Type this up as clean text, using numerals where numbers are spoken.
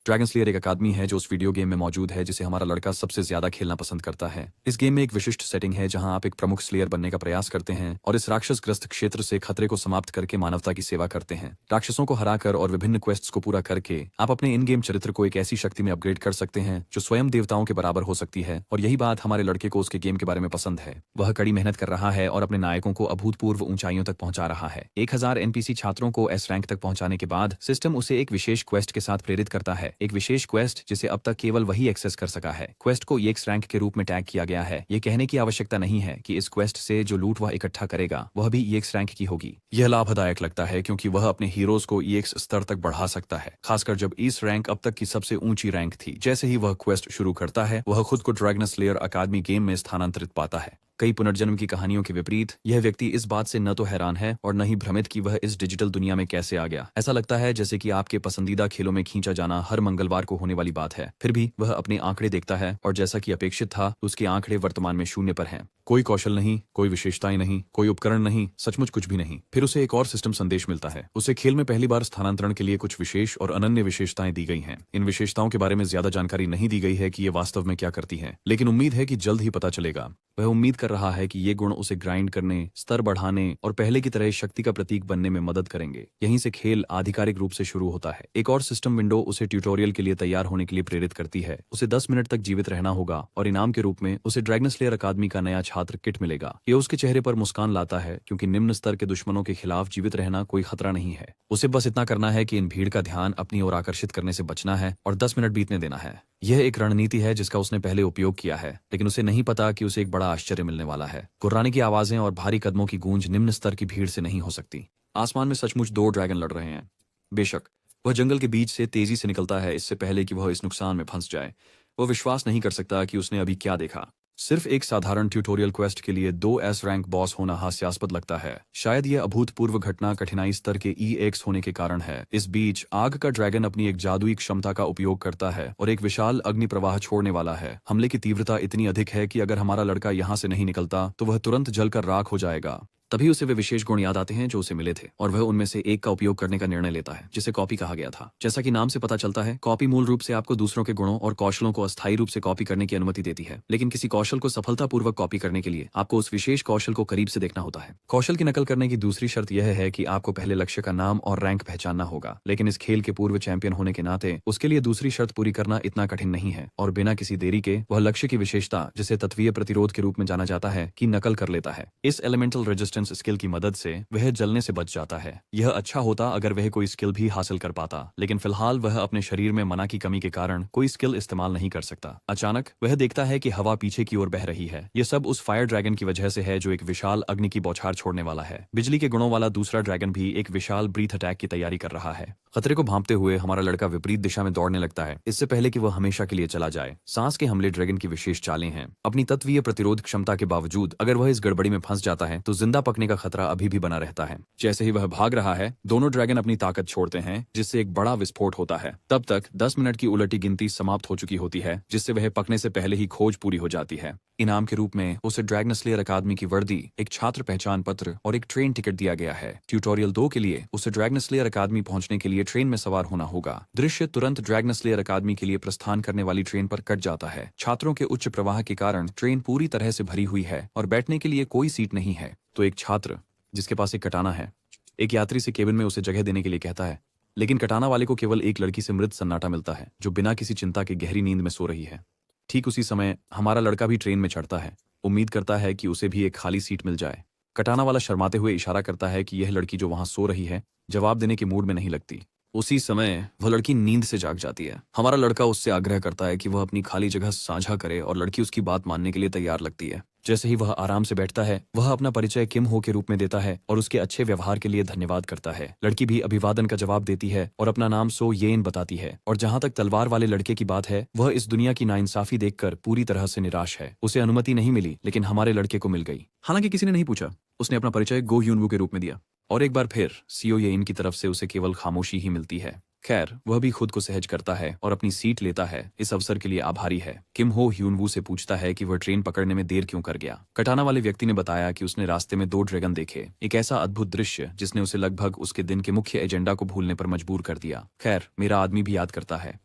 Dragon slayer एक अकादमी है जो उस वीडियो गेम में मौजूद है जिसे हमारा लड़का सबसे ज्यादा खेलना पसंद करता है। इस गेम में एक विशिष्ट सेटिंग है जहां आप एक प्रमुख स्लेयर बनने का प्रयास करते हैं और इस राक्षसग्रस्त क्षेत्र से खतरे को समाप्त करके मानवता की सेवा करते हैं। राक्षसों को हराकर और विभिन्न क्वेस्ट्स को पूरा करके आप अपने इन गेम चरित्र को एक ऐसी शक्ति में अपग्रेड कर सकते हैं जो स्वयं देवताओं के बराबर हो सकती है। और यही बात हमारे लड़के को उसके गेम के बारे में पसंद है। वह कड़ी मेहनत कर रहा है और अपने नायकों को अभूतपूर्व ऊंचाइयों तक पहुंचा रहा है। 1000 एनपीसी छात्रों को एस रैंक तक पहुंचाने के बाद सिस्टम उसे एक विशेष क्वेस्ट के साथ प्रेरित करता है। एक विशेष क्वेस्ट जिसे अब तक केवल वही एक्सेस कर सका है। क्वेस्ट को EX रैंक के रूप में टैग किया गया है। ये कहने की आवश्यकता नहीं है कि इस क्वेस्ट से जो लूट वह इकट्ठा करेगा वह भी EX रैंक की होगी। यह लाभदायक लगता है क्योंकि वह अपने हीरोज को EX स्तर तक बढ़ा सकता है, खासकर जब इस रैंक अब तक की सबसे ऊंची रैंक थी। जैसे ही वह क्वेस्ट शुरू करता है वह खुद को ड्रैगन स्लेयर अकादमी गेम में स्थानांतरित पाता है। कई पुनर्जन्म की कहानियों के विपरीत यह व्यक्ति इस बात से न तो हैरान है और न ही भ्रमित कि वह इस डिजिटल दुनिया में कैसे आ गया। ऐसा लगता है जैसे कि आपके पसंदीदा खेलों में खींचा जाना हर मंगलवार को होने वाली बात है। फिर भी वह अपने आंकड़े देखता है और जैसा कि अपेक्षित था उसके आंकड़े वर्तमान में 0 पर हैं। कोई कौशल नहीं, कोई विशेषताएं नहीं, कोई उपकरण नहीं, सचमुच कुछ भी नहीं। फिर उसे एक और सिस्टम संदेश मिलता है। उसे खेल में पहली बार स्थानांतरण के लिए कुछ विशेष और अनन्य विशेषताएं दी गई हैं। इन विशेषताओं के बारे में ज्यादा जानकारी नहीं दी गई है कि ये वास्तव में क्या करती हैं, लेकिन उम्मीद है कि जल्द ही पता चलेगा। वह उम्मीद कर रहा है कि ये गुण उसे ग्राइंड करने, स्तर बढ़ाने और पहले की तरह शक्ति का प्रतीक बनने में मदद करेंगे। यहीं से खेल आधिकारिक रूप से शुरू होता है। एक और सिस्टम विंडो उसे ट्यूटोरियल के लिए तैयार होने के लिए प्रेरित करती है। उसे 10 मिनट तक जीवित रहना होगा और इनाम के रूप में उसे ड्रैगन स्लेयर अकादमी का नया छात्र किट मिलेगा। यह उसके चेहरे पर मुस्कान लाता है क्योंकि निम्न स्तर के दुश्मनों के खिलाफ जीवित रहना कोई खतरा नहीं है। उसे बस इतना करना है कि इन भीड़ का ध्यान अपनी ओर आकर्षित करने से बचना है और 10 मिनट बीतने देना है। यह एक रणनीति है जिसका उसने पहले उपयोग किया है, लेकिन उसे नहीं पता कि उसे एक बड़ा आश्चर्य मिलने वाला है। गुर्राने की आवाजें और भारी कदमों की गूंज निम्न स्तर की भीड़ से नहीं हो सकती। आसमान में सचमुच 2 ड्रैगन लड़ रहे हैं। बेशक वह जंगल के बीच से तेजी से निकलता है इससे पहले कि वह इस नुकसान में फंस जाए। वह विश्वास नहीं कर सकता कि उसने अभी क्या देखा। सिर्फ एक साधारण ट्यूटोरियल क्वेस्ट के लिए 2 एस रैंक बॉस होना हास्यास्पद लगता है। शायद यह अभूतपूर्व घटना कठिनाई स्तर के EX होने के कारण है। इस बीच आग का ड्रैगन अपनी एक जादुई क्षमता का उपयोग करता है और एक विशाल अग्नि प्रवाह छोड़ने वाला है। हमले की तीव्रता इतनी अधिक है कि अगर हमारा लड़का यहाँ से नहीं निकलता तो वह तुरंत जलकर राख हो जाएगा। तभी उसे वे विशेष गुण याद आते हैं जो उसे मिले थे और वह उनमें से एक का उपयोग करने का निर्णय लेता है, जिसे कॉपी कहा गया था। जैसा कि नाम से पता चलता है, कॉपी मूल रूप से आपको दूसरों के गुणों और कौशलों को अस्थायी रूप से कॉपी करने की अनुमति देती है। लेकिन किसी कौशल को सफलतापूर्वक कॉपी करने के लिए आपको उस विशेष कौशल को करीब से देखना होता है। कौशल की नकल करने की दूसरी शर्त यह है कि आपको पहले लक्ष्य का नाम और रैंक पहचानना होगा। लेकिन इस खेल के पूर्व चैंपियन होने के नाते उसके लिए दूसरी शर्त पूरी करना इतना कठिन नहीं है और बिना किसी देरी के वह लक्ष्य की विशेषता, जिसे तत्वीय प्रतिरोध के रूप में जाना जाता है, की नकल कर लेता है। इस एलिमेंटल रेजिस्टेंस स्किल की मदद से वह जलने से बच जाता है। यह अच्छा होता अगर वह कोई स्किल भी हासिल कर पाता, लेकिन फिलहाल वह अपने शरीर में मना की कमी के कारण कोई स्किल इस्तेमाल नहीं कर सकता। अचानक वह देखता है कि हवा पीछे की ओर बह रही है। यह सब उस फायर ड्रैगन की वजह से है जो एक विशाल अग्नि की बौछार छोड़ने वाला है। बिजली के गुणों वाला दूसरा ड्रैगन भी एक विशाल ब्रीथ अटैक की तैयारी कर रहा है। खतरे को भांपते हुए हमारा लड़का विपरीत दिशा में दौड़ने लगता है, इससे पहले कि वह हमेशा के लिए चला जाए। सांस के हमले ड्रैगन की विशेष चालें हैं। अपनी तत्वीय प्रतिरोध क्षमता के बावजूद अगर वह इस गड़बड़ी में फंस जाता है तो जिंदा पकने का खतरा अभी भी बना रहता है। जैसे ही वह भाग रहा है, दोनों ड्रैगन अपनी ताकत छोड़ते हैं, जिससे एक बड़ा विस्फोट होता है। तब तक 10 मिनट की उलटी गिनती समाप्त हो चुकी होती है, जिससे वह पकने से पहले ही खोज पूरी हो जाती है। इनाम के रूप में उसे ड्रैगन स्लेयर अकादमी की वर्दी, एक छात्र पहचान पत्र और एक ट्रेन टिकट दिया गया है। ट्यूटोरियल 2 के लिए उसे ड्रैगन स्लेयर अकादमी पहुंचने के लिए ट्रेन में सवार होना होगा। दृश्य तुरंत ड्रैगन स्लेयर अकादमी के लिए प्रस्थान करने वाली ट्रेन पर कट जाता है। छात्रों के उच्च प्रवाह के कारण ट्रेन पूरी तरह से भरी हुई है और बैठने के लिए कोई सीट नहीं है। तो एक छात्र जिसके पास एक कटाना है, एक यात्री से केबिन में उसे जगह देने के लिए कहता है, लेकिन कटाना वाले को केवल एक लड़की से मृत सन्नाटा मिलता है जो बिना किसी चिंता के गहरी नींद में सो रही है। ठीक उसी समय हमारा लड़का भी ट्रेन में चढ़ता है, उम्मीद करता है कि उसे भी एक खाली सीट मिल जाए। कटाना वाला शर्माते हुए इशारा करता है कि यह लड़की जो वहां सो रही है जवाब देने के मूड में नहीं लगती। उसी समय वह लड़की नींद से जाग जाती है। हमारा लड़का उससे आग्रह करता है कि वह अपनी खाली जगह साझा करे और लड़की उसकी बात मानने के लिए तैयार लगती है। जैसे ही वह आराम से बैठता है, वह अपना परिचय किम हो के रूप में देता है और उसके अच्छे व्यवहार के लिए धन्यवाद करता है। लड़की भी अभिवादन का जवाब देती है और अपना नाम सो येन बताती है। और जहां तक तलवार वाले लड़के की बात है, वह इस दुनिया की नाइंसाफी देखकर पूरी तरह से निराश है। उसे अनुमति नहीं मिली, लेकिन हमारे लड़के को मिल गई। हालांकि किसी ने नहीं पूछा। उसने अपना परिचय गो ह्यूनवू के रूप में दिया और एक बार फिर सीओ येन की तरफ से उसे केवल खामोशी ही मिलती है। खैर, वह भी खुद को सहज करता है और अपनी सीट लेता है। इस अवसर के लिए आभारी है। किम हो ह्यूनवू से पूछता है कि वह ट्रेन पकड़ने में देर क्यों कर गया। कटाना वाले व्यक्ति ने बताया कि उसने रास्ते में 2 ड्रैगन देखे, एक ऐसा अद्भुत दृश्य जिसने उसे लगभग उसके दिन के मुख्य एजेंडा को भूलने पर मजबूर कर दिया। खैर, मेरा आदमी भी याद करता है।